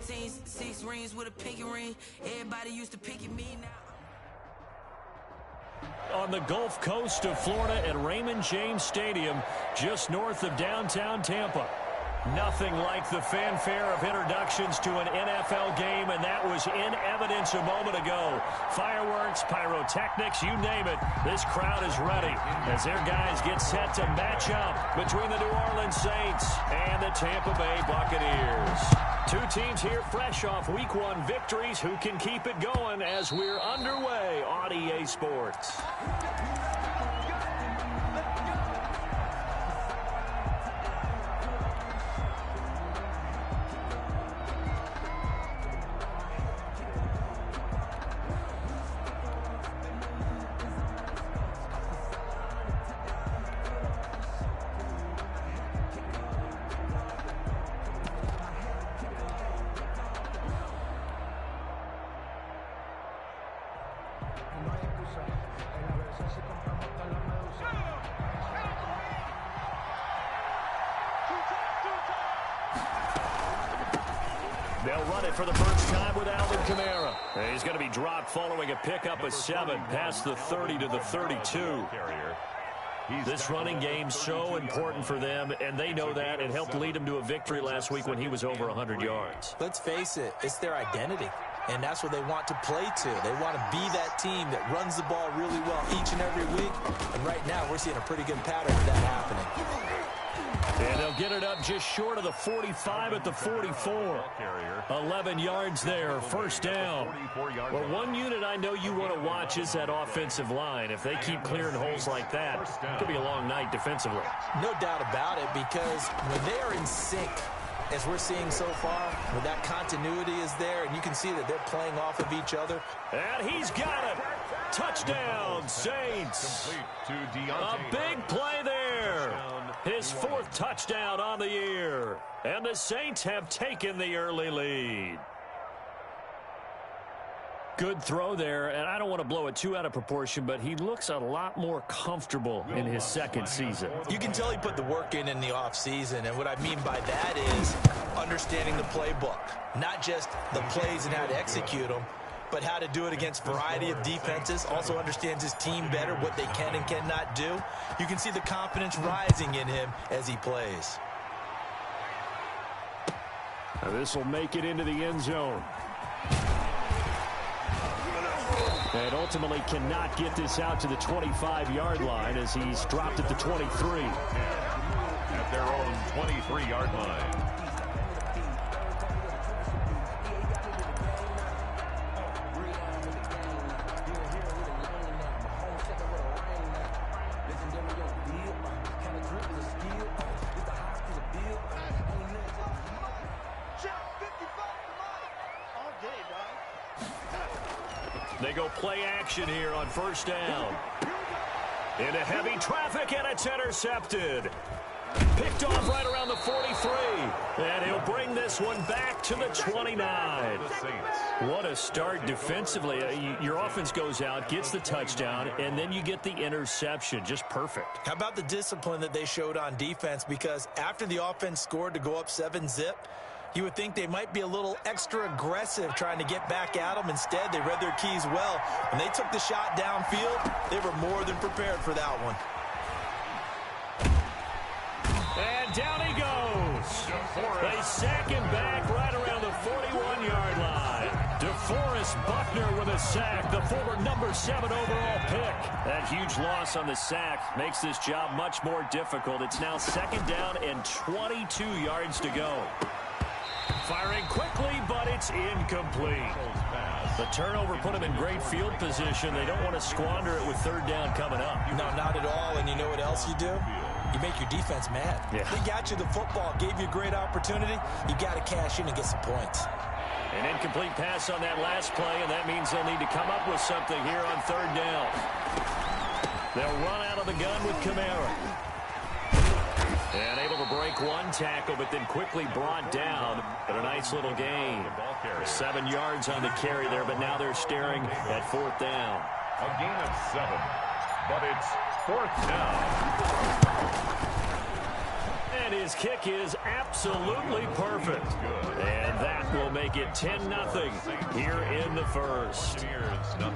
15, 6 rings with a pinky ring. Everybody used to pick at me now. On the Gulf Coast of Florida at Raymond James Stadium, just north of downtown Tampa. Nothing like the fanfare of introductions to an NFL game, and that was in evidence a moment ago. Fireworks, pyrotechnics, you name it. This crowd is ready as their guys get set to match up between the New Orleans Saints and the Tampa Bay Buccaneers. Two teams here fresh off Week 1 victories. Who can keep it going as we're underway on EA Sports? They'll run it for the first time with Alvin Kamara. And he's going to be dropped following a pickup of 7 past the 30 to the 32. This running game's so important for them, and they know that. It helped lead them to a victory last week when he was over 100 yards. Let's face it, it's their identity, and that's what they want to play to. They want to be that team that runs the ball really well each and every week, and right now we're seeing a pretty good pattern of that happening. And they'll get it up just short of the 45 at the 44. 11 yards there, first down. Well, one unit I know you want to watch is that offensive line. If they keep clearing holes like that, it could be a long night defensively. No doubt about it, because when they are in sync, as we're seeing so far, when that continuity is there, and you can see that they're playing off of each other. And he's got it. Touchdown, Saints. A big play there. His 4th touchdown on the year. And the Saints have taken the early lead. Good throw there, and I don't want to blow it too out of proportion, but he looks a lot more comfortable in his second season. You can tell he put the work in the offseason, and what I mean by that is understanding the playbook. Not just the plays and how to execute them, but how to do it against a variety of defenses. Also understands his team better, what they can and cannot do. You can see the confidence rising in him as he plays. Now this will make it into the end zone. And ultimately cannot get this out to the 25-yard line as he's dropped at the 23. At their own 23-yard line. They go play action here on first down. Into heavy traffic, and it's intercepted. Picked off right around the 43. And he'll bring this one back to the 29. What a start defensively. Your offense goes out, gets the touchdown, and then you get the interception. Just perfect. How about the discipline that they showed on defense? Because after the offense scored to go up 7-zip, you would think they might be a little extra aggressive trying to get back at them. Instead, they read their keys well. When they took the shot downfield, they were more than prepared for that one. And down he goes. They sack him back right around the 41-yard line. DeForest Buckner with a sack, the former number 7 overall pick. That huge loss on the sack makes this job much more difficult. It's now second down and 22 yards to go. Firing quickly, but it's incomplete. The turnover put them in great field position. They don't want to squander it with third down coming up. No, not at all. And you know what else you do? You make your defense mad. Yeah. They got you the football, gave you a great opportunity. You got to cash in and get some points. An incomplete pass on that last play, and that means they'll need to come up with something here on third down. They'll run out of the gun with Kamara. And able to break one tackle, but then quickly brought down. But a nice little gain. 7 yards on the carry there, but now they're staring at fourth down. A gain of 7, but it's fourth down. And his His kick is absolutely perfect. And that will make it 10-0 here in the first.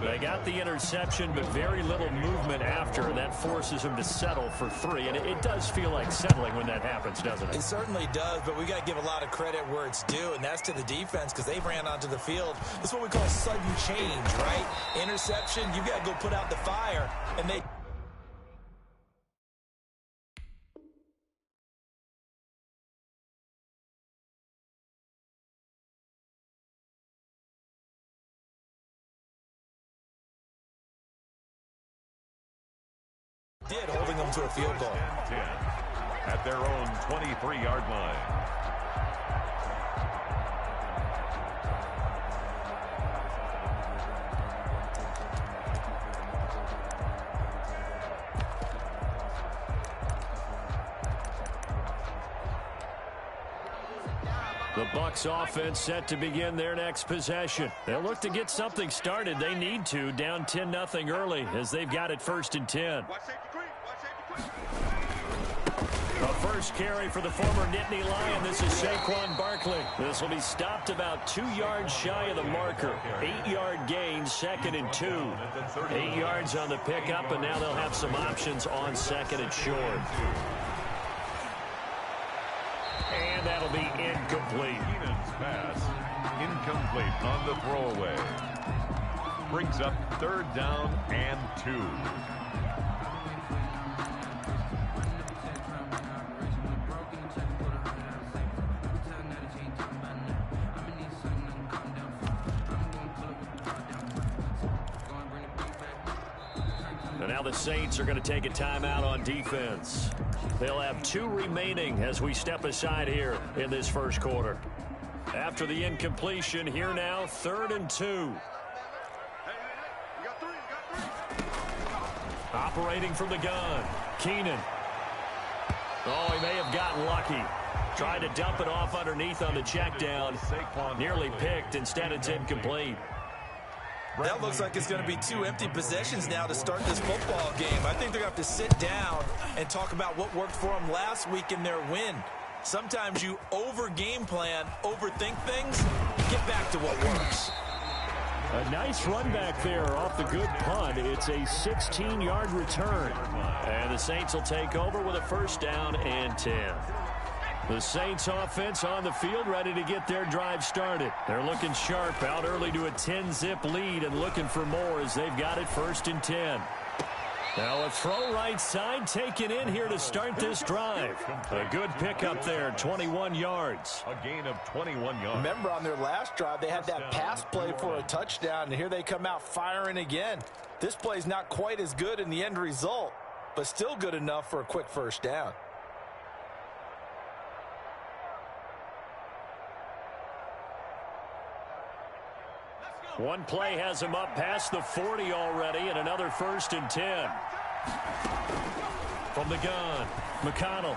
They got the interception, but very little movement after, and that forces him to settle for 3. And it does feel like settling when that happens, doesn't it? It certainly does, but we got to give a lot of credit where it's due, and that's to the defense because they ran onto the field. That's what we call sudden change, right? Interception, you got to go put out the fire, and they... did, holding them to a field goal. 10 at their own 23-yard line. The Bucs offense set to begin their next possession. They'll look to get something started. They need to, down 10-0 early as they've got it 1st and 10. A first carry for the former Nittany Lion. This is Saquon Barkley. This will be stopped about 2 yards shy of the marker. 8-yard gain, 2nd and 2. 8 yards on the pickup, and now they'll have some options on 2nd and short. And that'll be incomplete. Keenan's pass incomplete on the throwaway. Brings up 3rd down and 2. And now the Saints are going to take a timeout on defense. They'll have 2 remaining as we step aside here in this first quarter. After the incompletion, here now, 3rd and 2. Operating from the gun, Keenan. Oh, he may have gotten lucky. Tried to dump it off underneath on the check down. Nearly picked. Instead, it's incomplete. That looks like it's going to be 2 empty possessions now to start this football game. I think they're going to have to sit down and talk about what worked for them last week in their win. Sometimes you over-game plan, overthink things, get back to what works. A nice run back there off the good punt. It's a 16-yard return. And the Saints will take over with a 1st down and 10. The Saints offense on the field ready to get their drive started. They're looking sharp out early to a 10-zip lead and looking for more as they've got it 1st and 10. Now a throw right side taken in here to start this drive. A good pickup there, 21 yards. A gain of 21 yards. Remember on their last drive, they had that pass play for a touchdown, and here they come out firing again. This play's not quite as good in the end result, but still good enough for a quick 1st down. One play has him up past the 40 already, and another 1st and 10. From the gun, McConnell.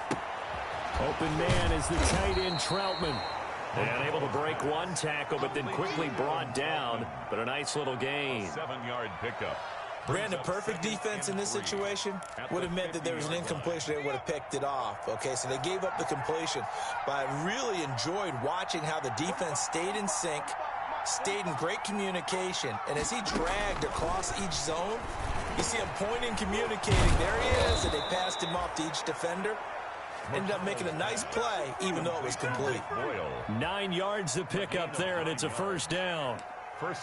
Open man is the tight end Troutman. And able to break 1 tackle, but then quickly brought down. But a nice little gain. 7-yard pickup. Brandon, perfect defense in this situation would have meant that there was an incompletion. They would have picked it off. Okay, so they gave up the completion. But I really enjoyed watching how the defense stayed in sync, stayed in great communication, and as he dragged across each zone, you see him pointing, communicating. There he is, and they passed him off to each defender. Ended up making a nice play, even though it was complete. 9 yards to pick up there, and it's a 1st down.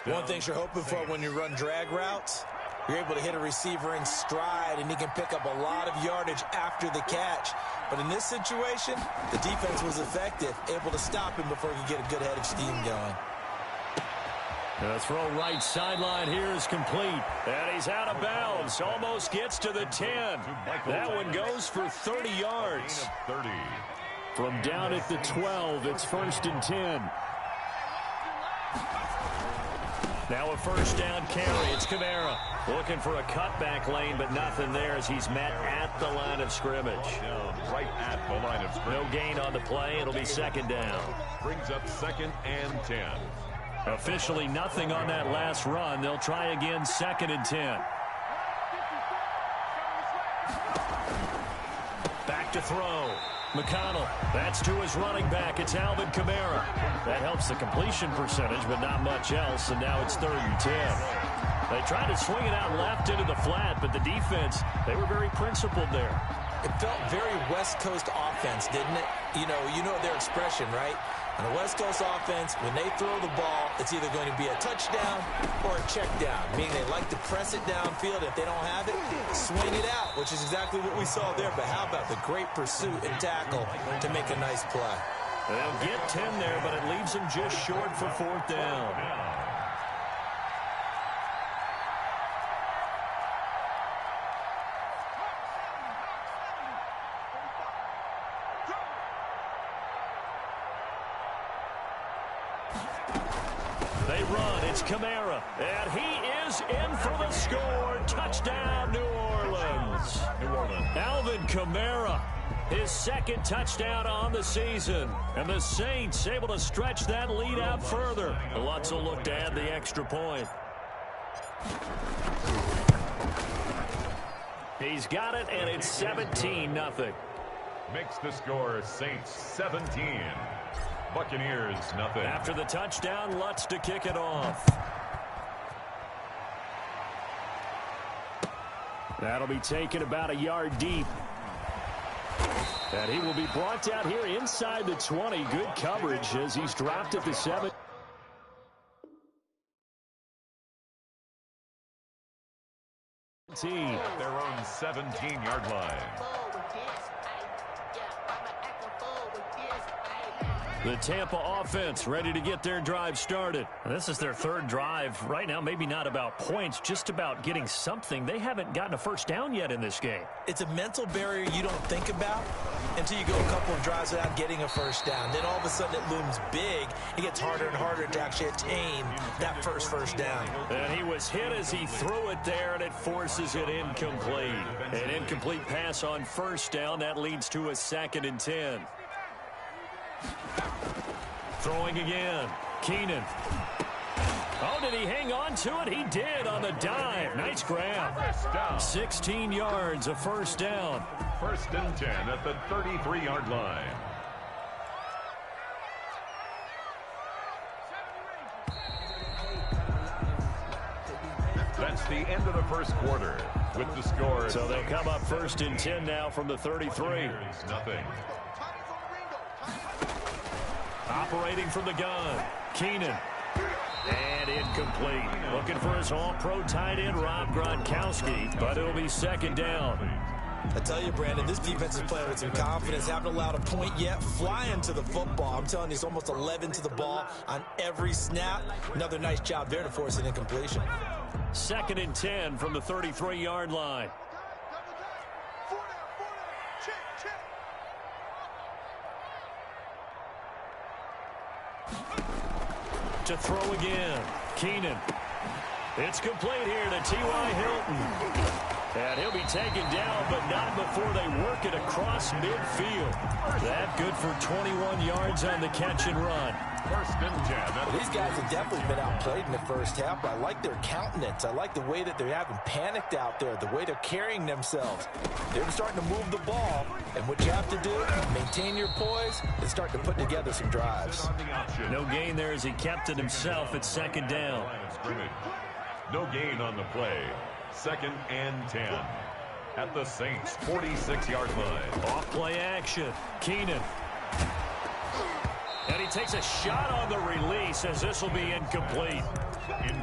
One thing you're hoping for when you run drag routes, you're able to hit a receiver in stride, and he can pick up a lot of yardage after the catch. But in this situation, the defense was effective, able to stop him before he could get a good head of steam going. The throw right sideline here is complete. And he's out of bounds. Almost gets to the 10. That one goes for 30 yards. 30. From down at the 12, it's 1st and 10. Now a 1st down carry. It's Kamara looking for a cutback lane, but nothing there as he's met at the line of scrimmage. Right at the line of scrimmage. No gain on the play. It'll be 2nd down. Brings up 2nd and 10. Officially nothing on that last run. They'll try again 2nd and 10. Back to throw. McConnell, that's to his running back. It's Alvin Kamara. That helps the completion percentage, but not much else, and now it's 3rd and 10. They tried to swing it out left into the flat, but the defense, they were very principled there. It felt very West Coast offense, didn't it? You know their expression, right? On the West Coast offense, when they throw the ball, it's either going to be a touchdown or a check down, meaning they like to press it downfield. If they don't have it, swing it out, which is exactly what we saw there. But how about the great pursuit and tackle to make a nice play? They'll get 10 there, but it leaves them just short for 4th down. They run. It's Kamara. And he is in for the score. Touchdown, New Orleans. Alvin Kamara, his 2nd touchdown on the season. And the Saints able to stretch that lead out further. Lutz will look to add the extra point. He's got it, and it's 17-0. Makes the score Saints 17. Buccaneers, nothing. After the touchdown, Lutz to kick it off. That'll be taken about a yard deep. And he will be brought down here inside the 20. Good coverage as he's dropped at the 7. At their own 17-yard line. The Tampa offense ready to get their drive started. This is their 3rd drive. Right now, maybe not about points, just about getting something. They haven't gotten a first down yet in this game. It's a mental barrier you don't think about until you go a couple of drives without getting a first down. Then all of a sudden it looms big. It gets harder and harder to actually attain that first down. And he was hit as he threw it there, and it forces it incomplete. An incomplete pass on first down. That leads to a 2nd and 10. Throwing again. Keenan. Oh, did he hang on to it? He did on the dive. Nice grab. 16 yards, a first down. 1st and 10 at the 33-yard line. That's the end of the first quarter with the score. So they'll come up 1st and 10 now from the 33. Nothing. Operating from the gun. Keenan. And incomplete. Looking for his all-pro tight end, Rob Gronkowski, but it'll be 2nd down. I tell you, Brandon, this defense is playing with some confidence. Haven't allowed a point yet. Flying to the football. I'm telling you, it's almost 11 to the ball on every snap. Another nice job there to force an incompletion. 2nd and 10 from the 33-yard line. To throw again. Keenan. It's complete here to T.Y. Hilton. And he'll be taken down, but not before they work it across midfield. That good for 21 yards on the catch and run. 1st and 10. These guys have definitely been outplayed in the first half, but I like their countenance. I like the way that they're having panicked out there, the way they're carrying themselves. They're starting to move the ball, and what you have to do, maintain your poise and start to put together some drives. No gain there as he kept it himself at 2nd down. No gain on the play. 2nd and 10 at the Saints' 46-yard line. Off play action. Keenan. And he takes a shot on the release as this will be incomplete.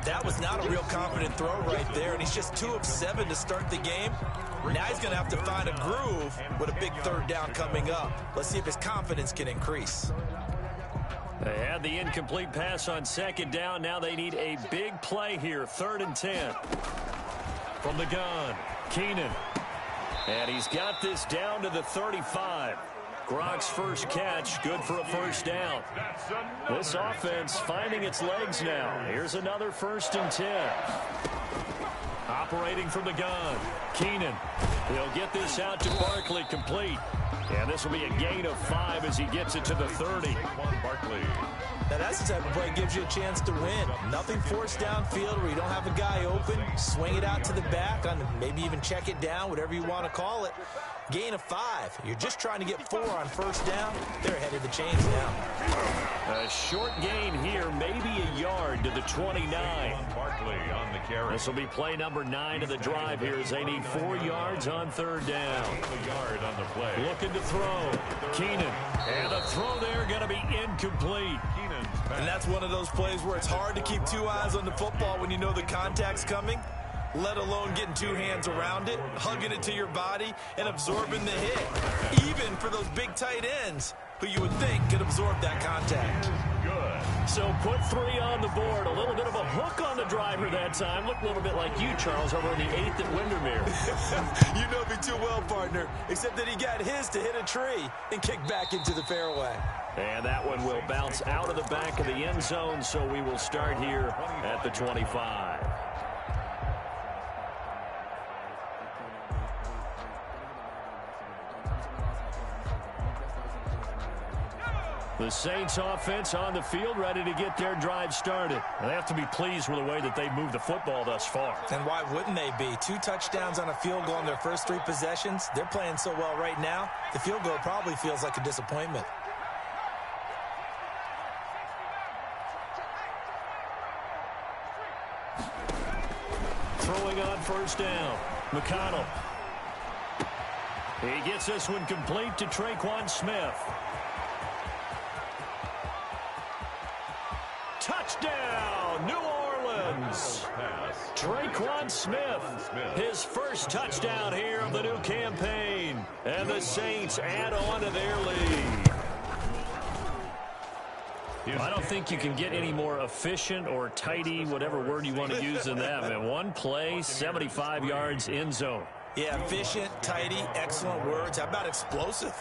That was not a real confident throw right there, and he's just 2 of 7 to start the game. Now he's going to have to find a groove with a big 3rd down coming up. Let's see if his confidence can increase. They had the incomplete pass on 2nd down. Now they need a big play here. 3rd and 10. From the gun, Keenan. And he's got this down to the 35. Gronk's first catch, good for a first down. This offense finding its legs now. Here's another 1st and 10. Operating from the gun, Keenan. He'll get this out to Barkley, complete. And this will be a gain of 5 as he gets it to the 30. Barkley. Now, that's the type of play that gives you a chance to win. Nothing forced downfield where you don't have a guy open. Swing it out to the back, maybe even check it down, whatever you want to call it. Gain of 5. You're just trying to get 4 on first down. They're ahead of the chains now. A short gain here, maybe a yard to the 29. Barkley on the carry. This will be play number 9 of the drive here as they need 4 yards on third down. A yard on the play. Looking to throw. Keenan. And the throw there going to be incomplete. And that's one of those plays where it's hard to keep 2 eyes on the football when you know the contact's coming, let alone getting 2 hands around it, hugging it to your body, and absorbing the hit. Even for those big tight ends who you would think could absorb that contact. Good. So put 3 on the board. A little bit of a hook on the driver that time. Looked a little bit like you, Charles, over in the 8th at Windermere. You know me too well, partner, except that he got his to hit a tree and kick back into the fairway. And that one will bounce out of the back of the end zone, so we will start here at the 25. The Saints offense on the field, ready to get their drive started. They have to be pleased with the way that they've moved the football thus far. And why wouldn't they be? 2 touchdowns on a field goal in their first 3 possessions. They're playing so well right now, the field goal probably feels like a disappointment. Throwing on first down, McConnell. He gets this one complete to Tre'Quan Smith. Touchdown, New Orleans. Tre'Quan Smith, his first touchdown here of the new campaign. And the Saints add on to their lead. I don't think you can get any more efficient or tidy, whatever word you want to use in that. Man, 1 play, 75 yards, end zone. Yeah, efficient, tidy, excellent words. How about explosive?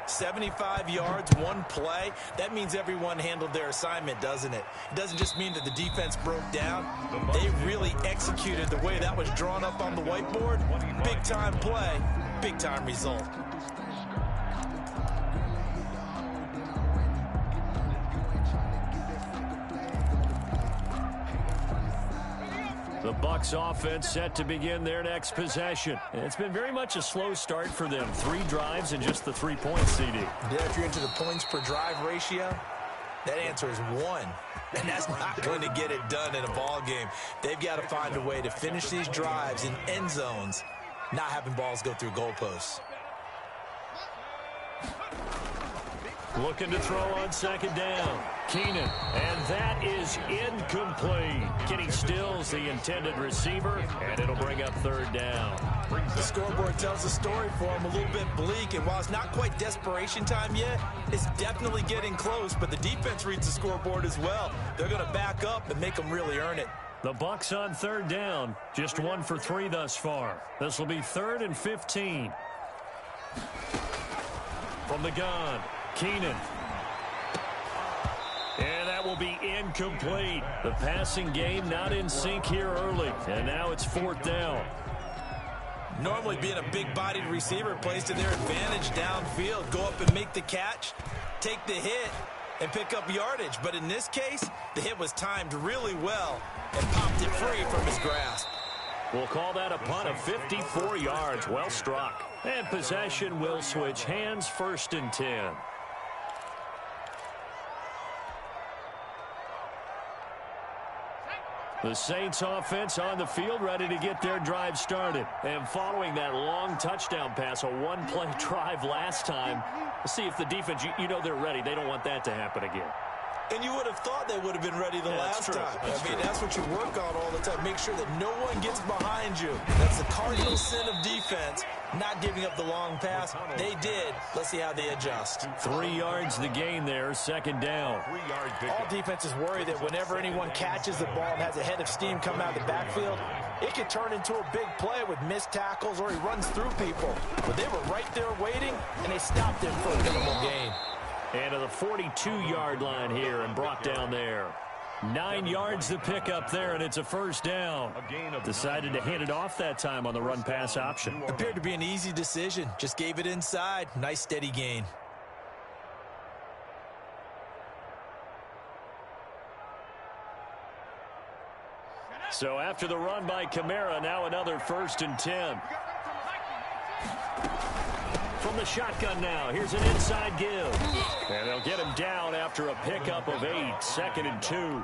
75 yards, 1 play. That means everyone handled their assignment, doesn't it? It doesn't just mean that the defense broke down. They really executed the way that was drawn up on the whiteboard. Big-time play, big-time result. The Bucs offense set to begin their next possession. It's been very much a slow start for them. 3 drives and just the 3 points, CD. Yeah, if you're into the points per drive ratio, that answer is 1. And that's not going to get it done in a ball game. They've got to find a way to finish these drives in end zones, not having balls go through goalposts. Looking to throw on second down. Keenan, and that is incomplete. Kenny Stills, the intended receiver, and it'll bring up third down. The scoreboard tells the story for him, a little bit bleak, and while it's not quite desperation time yet, it's definitely getting close, but the defense reads the scoreboard as well. They're going to back up and make them really earn it. The Bucs on third down, just 1 for 3 thus far. This will be 3rd and 15. From the gun, Keenan. And that will be incomplete. The passing game not in sync here early. And now it's 4th down. Normally being a big-bodied receiver plays to their advantage downfield. Go up and make the catch, take the hit, and pick up yardage. But in this case, the hit was timed really well and popped it free from his grasp. We'll call that a punt of 54 yards. Well struck. And possession will switch hands, 1st and 10. The Saints offense on the field, ready to get their drive started. And following that long touchdown pass, a 1-play drive last time, let's see if the defense, you know they're ready. They don't want that to happen again. And you would have thought they would have been ready the last time. That's what you work on all the time. Make sure that no one gets behind you. That's the cardinal sin of defense, not giving up the long pass. They did. Let's see how they adjust. 3 yards the gain there, 2nd down. All defenses worry that whenever anyone catches the ball and has a head of steam come out of the backfield, it could turn into a big play with missed tackles or he runs through people. But they were right there waiting, and they stopped him for a minimal gain. And to the 42-yard line here and brought down there. 9 yards to pick up there, and it's a first down. Decided to hand it off that time on the run-pass option. Appeared to be an easy decision. Just gave it inside. Nice steady gain. So after the run by Kamara, now another 1st and 10. From the shotgun now, here's an inside give. And they'll get him down after a pickup of 8, 2nd and 2.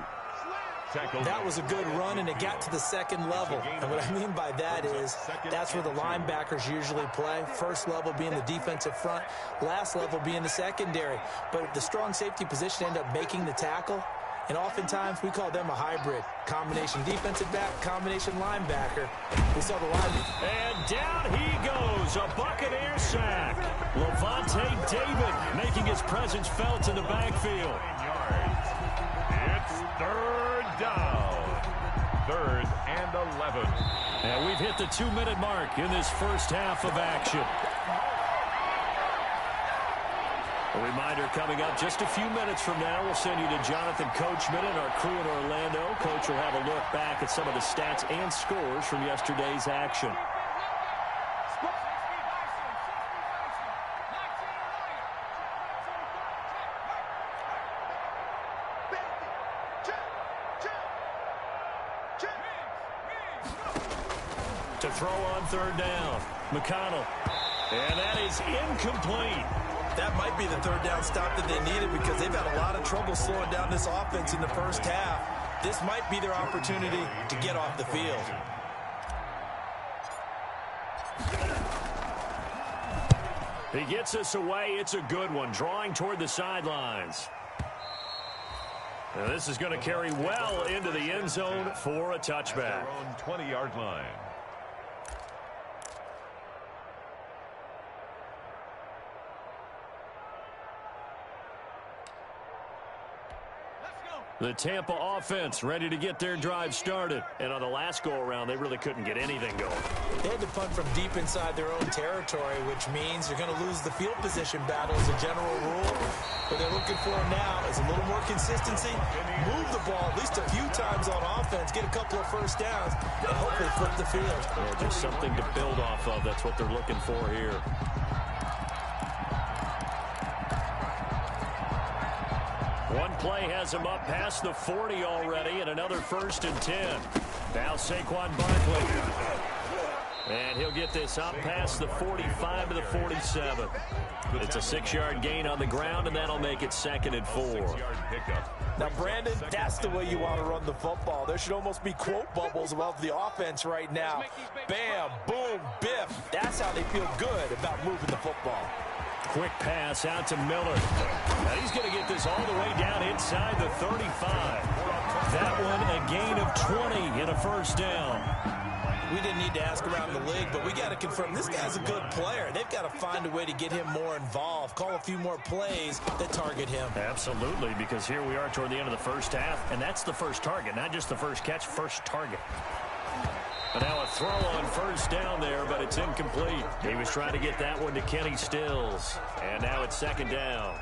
That was a good run, and it got to the second level. And what I mean by that is that's where the linebackers usually play. First level being the defensive front, last level being the secondary. But the strong safety position ended up making the tackle. And oftentimes we call them a hybrid. Combination defensive back, combination linebacker. We saw the line. And down he goes. A Buccaneer sack. Levante David making his presence felt in the backfield. It's 3rd down. 3rd and 11. And we've hit the 2-minute mark in this first half of action. A reminder coming up just a few minutes from now. We'll send you to Jonathan Coachman and our crew in Orlando. Coach will have a look back at some of the stats and scores from yesterday's action. To throw on 3rd down, McConnell. And that is incomplete. That might be the 3rd down stop that they needed because they've had a lot of trouble slowing down this offense in the first half. This might be their opportunity to get off the field. He gets us away. It's a good one, drawing toward the sidelines. Now this is going to carry well into the end zone for a touchback. 20-yard line. The Tampa offense ready to get their drive started. And on the last go-around, they really couldn't get anything going. They had to punt from deep inside their own territory, which means you're going to lose the field position battle as a general rule. What they're looking for now is a little more consistency, move the ball at least a few times on offense, get a couple of first downs, and hopefully flip the field. Yeah, just something to build off of. That's what they're looking for here. One play has him up past the 40 already, and another 1st and 10. Now Saquon Barkley. And he'll get this up past the 45 to the 47. It's a 6-yard gain on the ground, and that'll make it 2nd and 4. Now, Brandon, that's the way you want to run the football. There should almost be quote bubbles above the offense right now. Bam, boom, biff. That's how they feel good about moving the football. Quick pass out to Miller. Now he's going to get this all the way down inside the 35. That one a gain of 20 and a 1st down. We didn't need to ask around the league, but we got to confirm this guy's a good player. They've got to find a way to get him more involved, call a few more plays that target him. Absolutely, because here we are toward the end of the first half, and that's the first target, not just the first catch, first target. And now a throw on 1st down there, but it's incomplete. He was trying to get that one to Kenny Stills. And now it's 2nd down.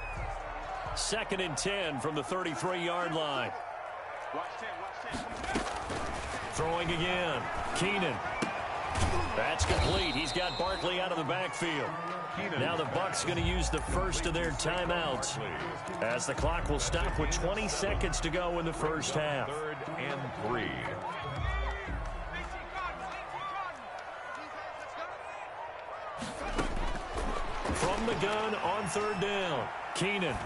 2nd and 10 from the 33-yard line. Throwing again. Keenan. That's complete. He's got Barkley out of the backfield. Now the Bucs going to use the first of their timeouts as the clock will stop with 20 seconds to go in the first half. 3rd and 3. From the gun on 3rd down. Keenan.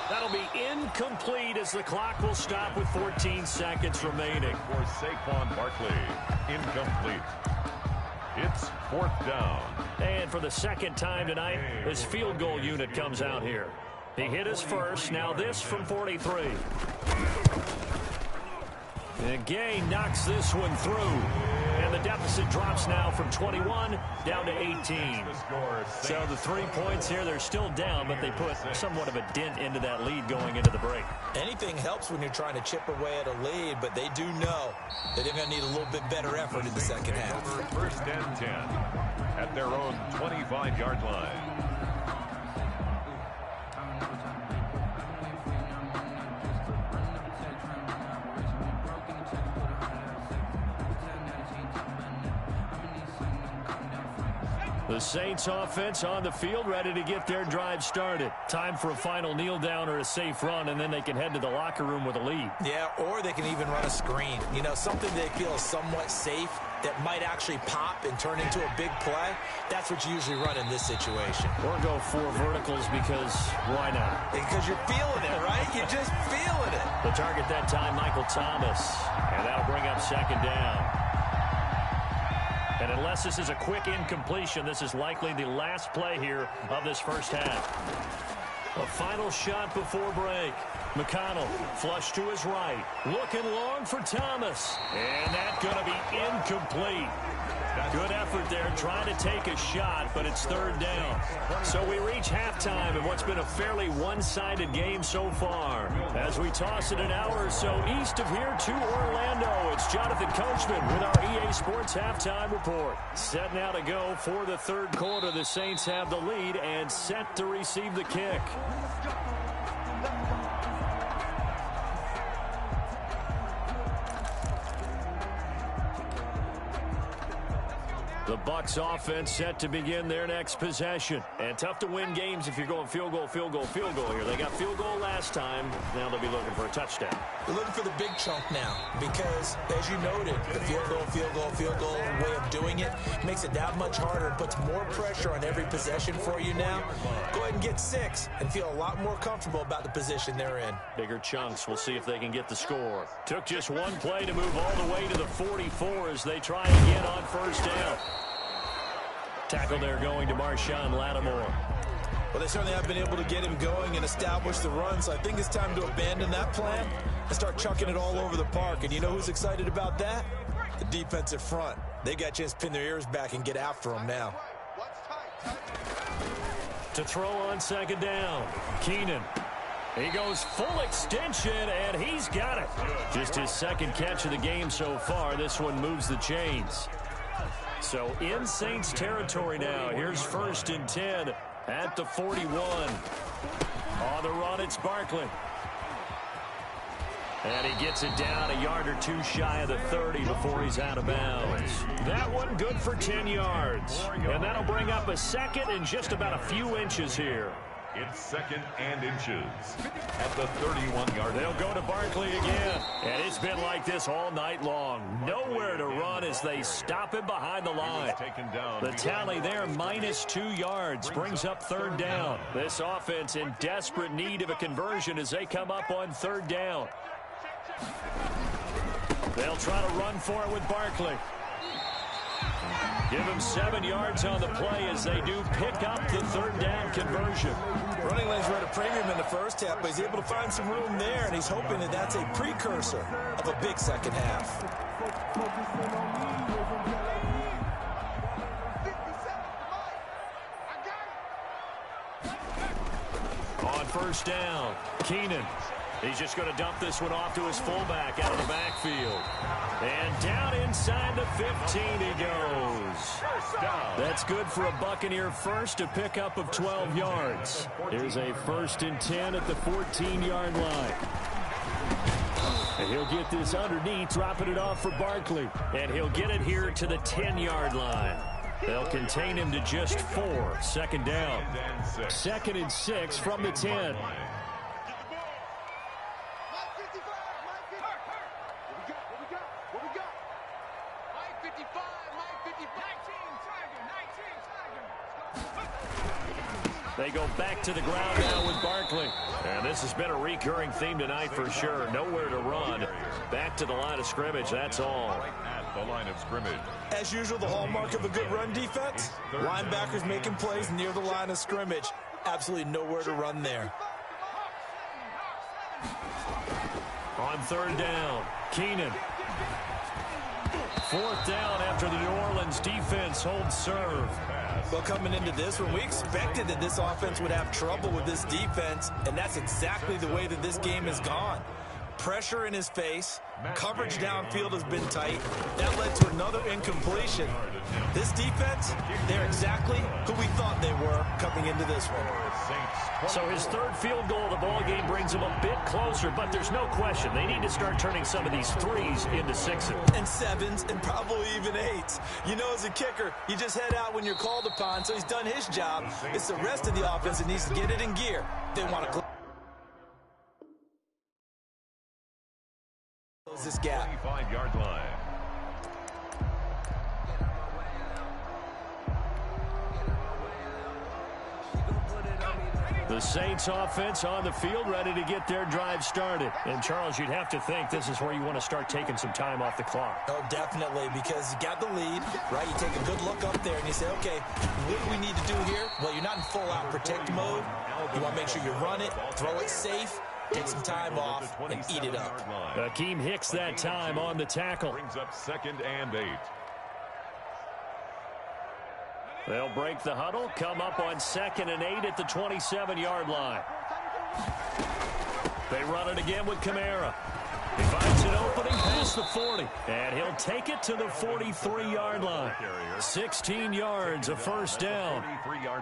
That'll be incomplete as the clock will stop with 14 seconds remaining. For Saquon Barkley, incomplete. It's 4th down. And for the 2nd time tonight, his field goal unit comes out here. He hit his first, now this from 43. And Gay knocks this one through. And the deficit drops now from 21 down to 18. So the 3 points here, they're still down, but they put somewhat of a dent into that lead going into the break. Anything helps when you're trying to chip away at a lead, but they do know that they're going to need a little bit better effort in the second half. 1st and 10 at their own 25-yard line. The Saints offense on the field, ready to get their drive started. Time for a final kneel down or a safe run, and then they can head to the locker room with a lead. Yeah, or they can even run a screen. You know, something they feel is somewhat safe that might actually pop and turn into a big play. That's what you usually run in this situation. Or go 4 verticals because why not? Because you're feeling it, right? You're just feeling it. The target that time, Michael Thomas. And that'll bring up second down. And unless this is a quick incompletion, this is likely the last play here of this first half. A final shot before break. McConnell flush to his right. Looking long for Thomas. And that's going to be incomplete. Good effort there trying to take a shot, but it's third down. So we reach halftime in what's been a fairly one-sided game so far. As we toss it an hour or so east of here to Orlando, it's Jonathan Coachman with our EA Sports Halftime Report. Set now to go for the third quarter. The Saints have the lead and set to receive the kick. The Bucs offense set to begin their next possession. And tough to win games if you're going field goal, field goal, field goal here. They got field goal last time. Now they'll be looking for a touchdown. They're looking for the big chunk now because, as you noted, the field goal, field goal, field goal way of doing it makes it that much harder and puts more pressure on every possession for you now. Go ahead and get 6 and feel a lot more comfortable about the position they're in. Bigger chunks. We'll see if they can get the score. Took just one play to move all the way to the 44 as they try again on first down. Tackle there going to Marshawn Lattimore. Well, they certainly have been able to get him going and establish the run, so I think it's time to abandon that plan and start chucking it all over the park. And you know who's excited about that? The defensive front. They got a chance to pin their ears back and get after him now. To throw on second down, Keenan. He goes full extension, and he's got it. Just his second catch of the game so far. This one moves the chains. So in Saints territory now. Here's 1st and 10 at the 41. On the run, it's Barkley. And he gets it down a yard or 2 shy of the 30 before he's out of bounds. That one good for 10 yards. And that'll bring up a second and just about a few inches here. It's 2nd and inches at the 31-yard line. They'll go to Barkley again. And it's been like this all night long. Nowhere to run as they stop him behind the line. The tally there, -2 yards, brings up third down. This offense in desperate need of a conversion as they come up on third down. They'll try to run for it with Barkley. Give him 7 yards on the play as they do pick up the third down conversion. Running lanes were at a premium in the first half, but he's able to find some room there, and he's hoping that that's a precursor of a big second half. On first down, Keenan. He's just going to dump this one off to his fullback out of the backfield. And down inside the 15 he goes. That's good for a Buccaneer first, a pickup of 12 yards. Here's a 1st and 10 at the 14-yard line. And he'll get this underneath, dropping it off for Barkley. And he'll get it here to the 10-yard line. They'll contain him to just 4. 2nd down. 2nd and 6 from the 10. They go back to the ground now with Barkley. And this has been a recurring theme tonight for sure. Nowhere to run. Back to the line of scrimmage, that's all. At the line of scrimmage. As usual, the hallmark of a good run defense, linebackers making plays near the line of scrimmage. Absolutely nowhere to run there. On third down, Keenan. 4th down after the New Orleans defense holds serve. Well, coming into this one, we expected that this offense would have trouble with this defense, and that's exactly the way that this game has gone. Pressure in his face, coverage downfield has been tight. That led to another incompletion, This defense, they're exactly who we thought they were coming into this one. So his third field goal of the ball game brings him a bit closer, but there's no question they need to start turning some of these threes into sixes. And sevens, and probably even eights. You know, as a kicker, you just head out when you're called upon, so he's done his job. It's the rest of the offense that needs to get it in gear. They want to close this gap. 25-yard line. The Saints offense on the field, ready to get their drive started. And, Charles, you'd have to think this is where you want to start taking some time off the clock. Oh, definitely, because you got the lead, right? You take a good look up there and you say, okay, what do we need to do here? Well, you're not in full-out protect mode. You want to make sure you run it, throw it safe, take some time off, and eat it up. Akeem Hicks that time on the tackle. Brings up 2nd and 8. They'll break the huddle, come up on 2nd and 8 at the 27-yard line. They run it again with Kamara. He finds an opening past the 40, and he'll take it to the 43-yard line. 16 yards, a first down.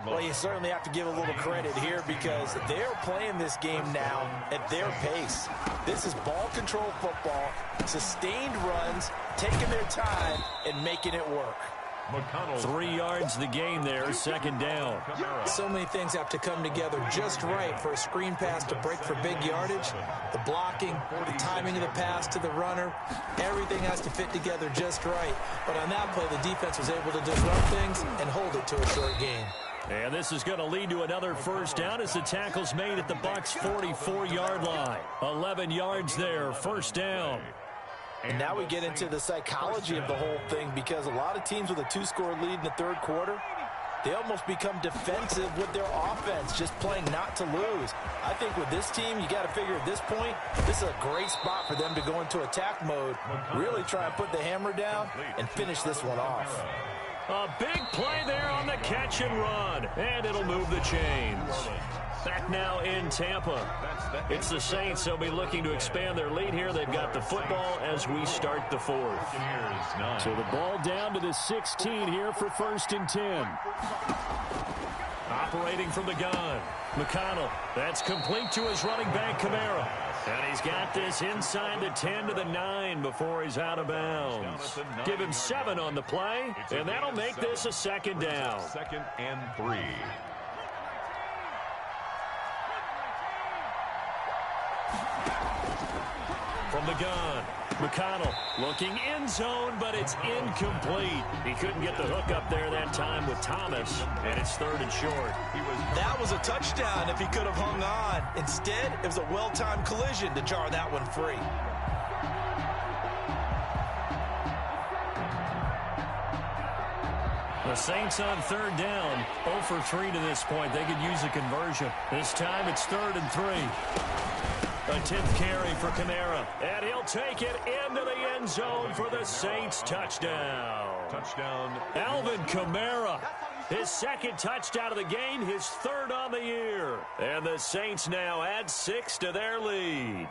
Well, you certainly have to give a little credit here because they're playing this game now at their pace. This is ball control football, sustained runs, taking their time, and making it work. 3 yards the game there, 2nd down. So many things have to come together just right for a screen pass to break for big yardage. The blocking, the timing of the pass to the runner, everything has to fit together just right. But on that play, the defense was able to disrupt things and hold it to a short gain. And this is going to lead to another first down as the tackle's made at the Bucs' 44-yard line. 11 yards there, first down. And now we get into the psychology of the whole thing because a lot of teams with a 2-score lead in the third quarter, they almost become defensive with their offense, just playing not to lose. I think with this team, you got to figure at this point, this is a great spot for them to go into attack mode, really try and put the hammer down and finish this one off. A big play there on the catch and run, and it'll move the chains. Back now in Tampa. It's the Saints. They'll be looking to expand their lead here. They've got the football as we start the fourth. So the ball down to the 16 here for 1st and 10. Operating from the gun. McConnell. That's complete to his running back, Kamara. And he's got this inside the 10 to the 9 before he's out of bounds. Give him 7 on the play, and that'll make this a 2nd down. 2nd and 3. From the gun, McConnell looking end zone, but it's incomplete. He couldn't get the hook up there that time with Thomas, and it's 3rd and short. That was a touchdown if he could have hung on. Instead, it was a well-timed collision to jar that one free. The Saints on 3rd down, 0 for 3 to this point. They could use a conversion. This time it's 3rd and 3. A 10th carry for Kamara, and he'll take it into the end zone for the Saints touchdown. Touchdown. Alvin Kamara, his 2nd touchdown of the game, his 3rd on the year. And the Saints now add 6 to their lead.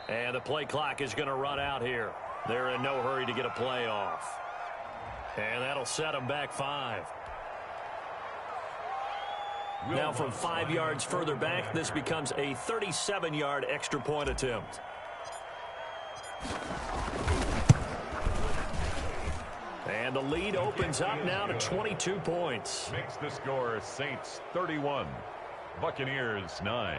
And the play clock is going to run out here. They're in no hurry to get a play off. And that'll set them back 5. Now from 5 yards further back, this becomes a 37-yard extra point attempt. And the lead opens up now to 22 points. Makes the score Saints 31, Buccaneers 9.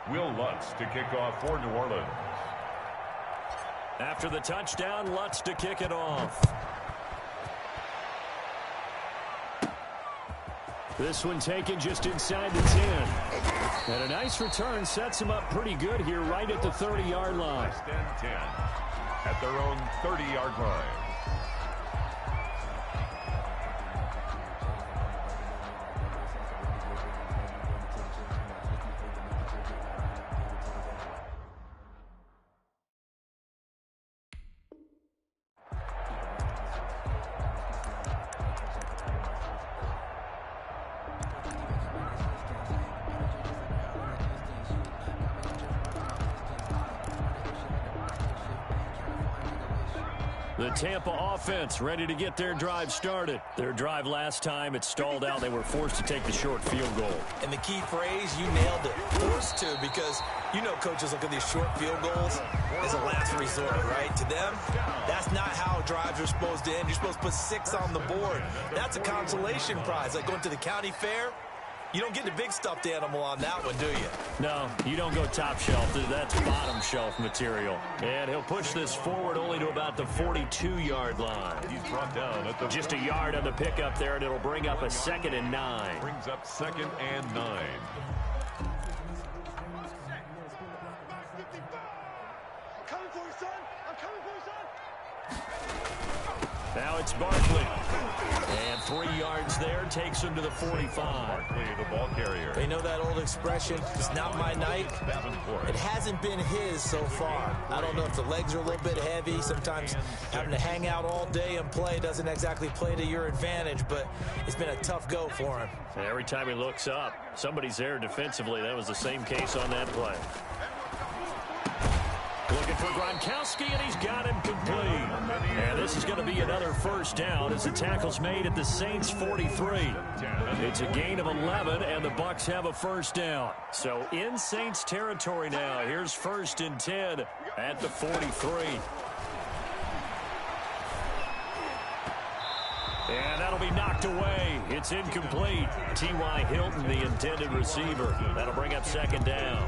Will Lutz to kick off for New Orleans. After the touchdown, Lutz to kick it off. This one taken just inside the 10. And a nice return sets them up pretty good here right at the 30-yard line. First and 10 at their own 30-yard line. The Tampa offense ready to get their drive started. Their drive last time, it stalled out. They were forced to take the short field goal. And the key phrase, you nailed it. Forced to, because you know coaches look at these short field goals as a last resort, right? To them, that's not how drives are supposed to end. You're supposed to put 6 on the board. That's a consolation prize. Like going to the county fair, you don't get the big stuffed animal on that one, do you? No, you don't go top shelf. That's bottom shelf material. And he'll push this forward only to about the 42-yard line. He's brought down at the just a yard on the pickup there, and it'll bring up a 2nd and 9. Brings up 2nd and 9. Now it's Barkley. And 3 yards there takes him to the 45. Barkley, the ball carrier. They know that old expression, it's not my night. It hasn't been his so far. I don't know if the legs are a little bit heavy. Sometimes having to hang out all day and play doesn't exactly play to your advantage, but it's been a tough go for him. And every time he looks up, somebody's there defensively. That was the same case on that play. Looking for Gronkowski, and he's got him complete. And this is going to be another first down as the tackle's made at the Saints' 43. It's a gain of 11, and the Bucs have a first down. So in Saints territory now. Here's 1st and 10 at the 43. And that'll be knocked away. It's incomplete. T.Y. Hilton, the intended receiver. That'll bring up 2nd down.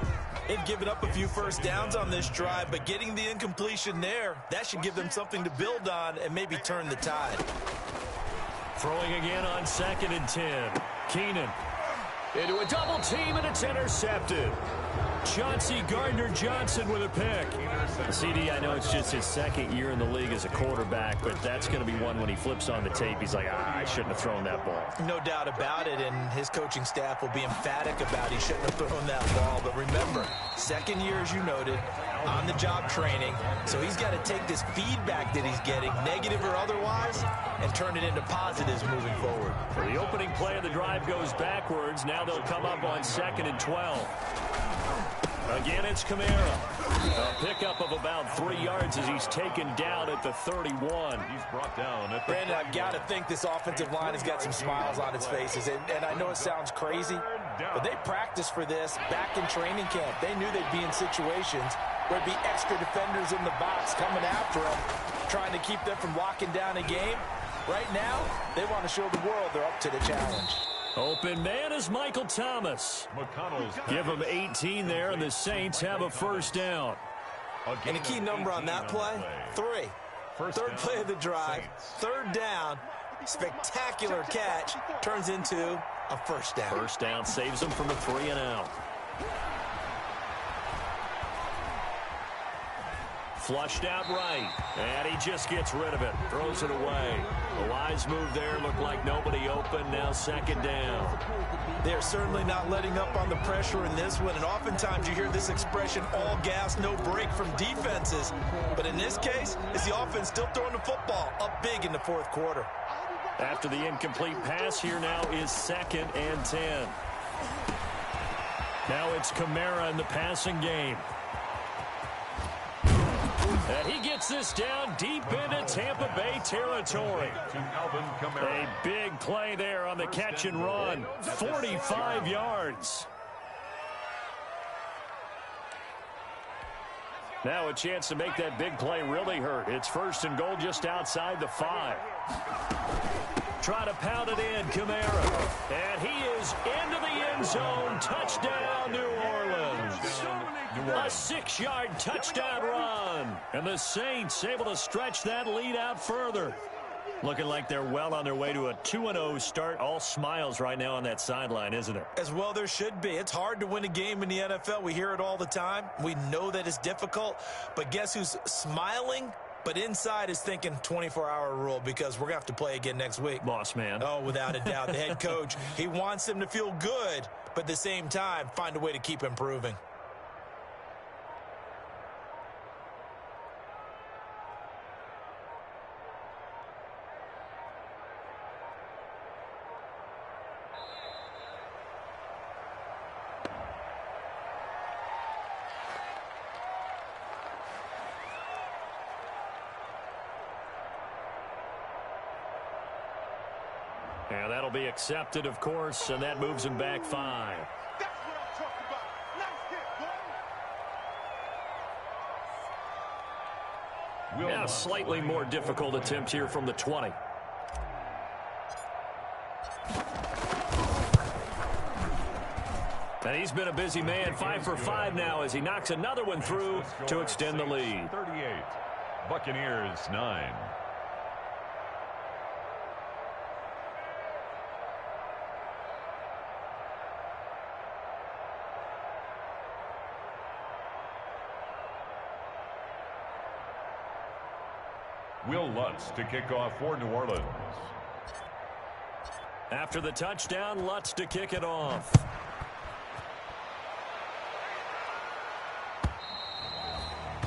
They've given up a few first downs on this drive, but getting the incompletion there, that should give them something to build on and maybe turn the tide. Throwing again on 2nd and 10. Keenan into a double team, and it's intercepted. Chauncey Gardner-Johnson with a pick. CD, I know it's just his 2nd year in the league as a quarterback, but that's going to be one when he flips on the tape. He's like, I shouldn't have thrown that ball. No doubt about it, and his coaching staff will be emphatic about he shouldn't have thrown that ball. But remember, 2nd year, as you noted, on-the-job training. So he's got to take this feedback that he's getting, negative or otherwise, and turn it into positives moving forward. For the opening play of the drive goes backwards. Now they'll come up on 2nd and 12. Again, it's Kamara. A pickup of about 3 yards as he's taken down at the 31. He's brought down at the Brandon, I've got to think this offensive line has got some smiles on its faces. And I know it sounds crazy, but they practiced for this back in training camp. They knew they'd be in situations where there'd be extra defenders in the box coming after them, trying to keep them from locking down a game. Right now, they want to show the world they're up to the challenge. Open man is Michael Thomas. Give him 18 there, and the Saints have a first down. And a key number on that play, 3. Third play of the drive, 3rd down, spectacular catch, turns into a first down. First down saves them from a 3 and out. Flushed out right, and he just gets rid of it, throws it away. A wise move there, looked like nobody open, now 2nd down. They're certainly not letting up on the pressure in this one, and oftentimes you hear this expression, all gas, no break from defenses. But in this case, it's the offense still throwing the football up big in the 4th quarter. After the incomplete pass, here now is 2nd and 10. Now it's Kamara in the passing game. And he gets this down deep into Tampa Bay territory. A big play there on the catch and run. 45 yards. Now a chance to make that big play really hurt. It's 1st and goal just outside the 5. Try to pound it in, Kamara. And he is into the end zone. Touchdown, New Orleans. A 6-yard touchdown run. And the Saints able to stretch that lead out further. Looking like they're well on their way to a 2-0 start. All smiles right now on that sideline, isn't it? As well there should be. It's hard to win a game in the NFL. We hear it all the time. We know that it's difficult. But guess who's smiling? But inside is thinking 24-hour rule because we're going to have to play again next week. Boss man. Oh, without a doubt. The head coach, he wants them to feel good, but at the same time, find a way to keep improving. And that'll be accepted, of course, and that moves him back 5. That's what I'm talking about. Nice hit, boy. Yeah, a slightly more difficult attempt here from the 20. And he's been a busy man, 5 for 5 now as he knocks another one through to extend the lead. 38. Buccaneers 9. Will Lutz to kick off for New Orleans. After the touchdown, Lutz to kick it off.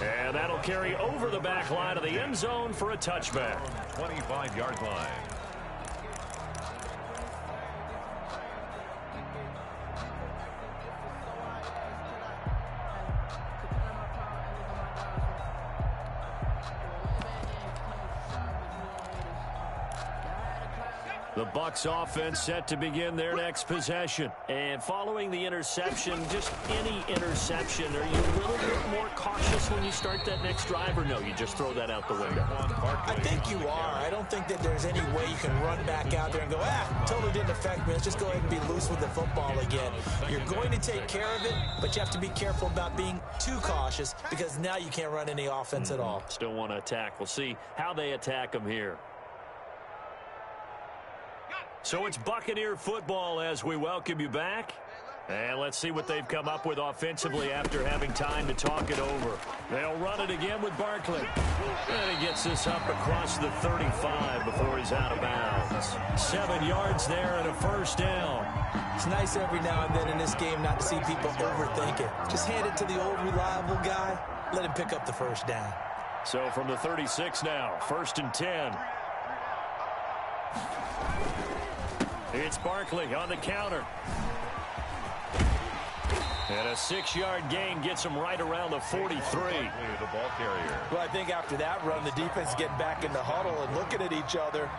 And that'll carry over the back line of the end zone for a touchback. 25-yard line. The Bucs offense set to begin their next possession. And following the interception, just any interception, are you a little bit more cautious when you start that next drive, or no, you just throw that out the window? I think you are. I don't think that there's any way you can run back out there and go, totally didn't affect me. Let's just go ahead and be loose with the football again. You're going to take care of it, but you have to be careful about being too cautious because now you can't run any offense at all. Still want to attack. We'll see how they attack them here. So it's Buccaneer football as we welcome you back. And let's see what they've come up with offensively after having time to talk it over. They'll run it again with Barkley. And he gets this up across the 35 before he's out of bounds. 7 yards there and a first down. It's nice every now and then in this game not to see people overthink it. Just hand it to the old reliable guy. Let him pick up the first down. So from the 36 now, 1st and 10. It's Barkley on the counter. And a 6-yard gain gets him right around the 43. The ball carrier. Well, I think after that run, the defense is getting back in the huddle and looking at each other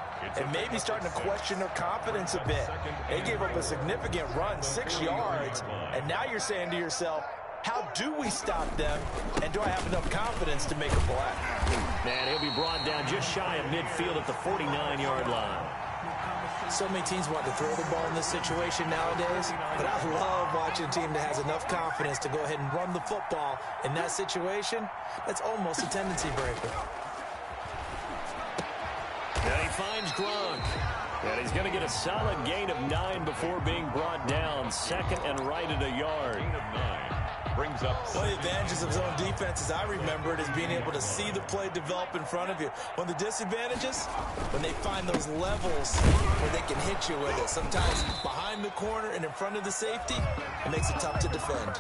and maybe starting to question their confidence a bit. They gave up a significant run, 6 yards, and now you're saying to yourself, how do we stop them, and do I have enough confidence to make a play? And he'll be brought down just shy of midfield at the 49-yard line. So many teams want to throw the ball in this situation nowadays, but I love watching a team that has enough confidence to go ahead and run the football in that situation. That's almost a tendency breaker. And he finds Gronk. And he's going to get a solid gain of 9 before being brought down. 2nd and right at a yard. Gain of 9. Brings up. One of the advantages of zone defense, as I remember it, is being able to see the play develop in front of you. One of the disadvantages, when they find those levels where they can hit you with it. Sometimes behind the corner and in front of the safety, it makes it tough to defend.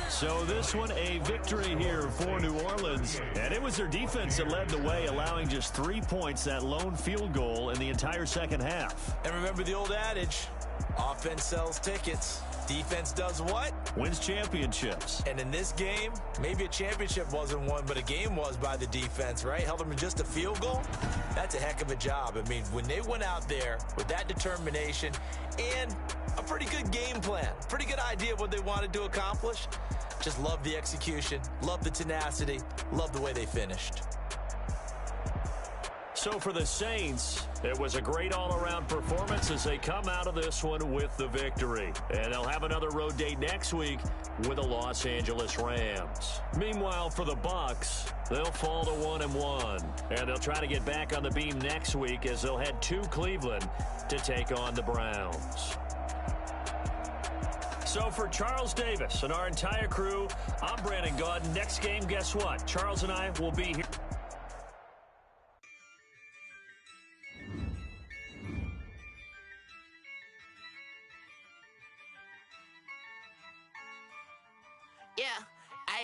So this one, a victory here for New Orleans. And it was their defense that led the way, allowing just 3 points, that lone field goal in the entire second half. And remember the old adage, offense sells tickets. Defense does what? Wins championships. And in this game, maybe a championship wasn't won, but a game was by the defense, right? Held them to just a field goal. That's a heck of a job. I mean, when they went out there with that determination and a pretty good game plan, pretty good idea of what they wanted to accomplish, just love the execution, love the tenacity, love the way they finished. So for the Saints, it was a great all-around performance as they come out of this one with the victory. And they'll have another road date next week with the Los Angeles Rams. Meanwhile, for the Bucs, they'll fall to 1-1. And they'll try to get back on the beam next week as they'll head to Cleveland to take on the Browns. So for Charles Davis and our entire crew, I'm Brandon Gaudin. Next game, guess what? Charles and I will be here. Yeah.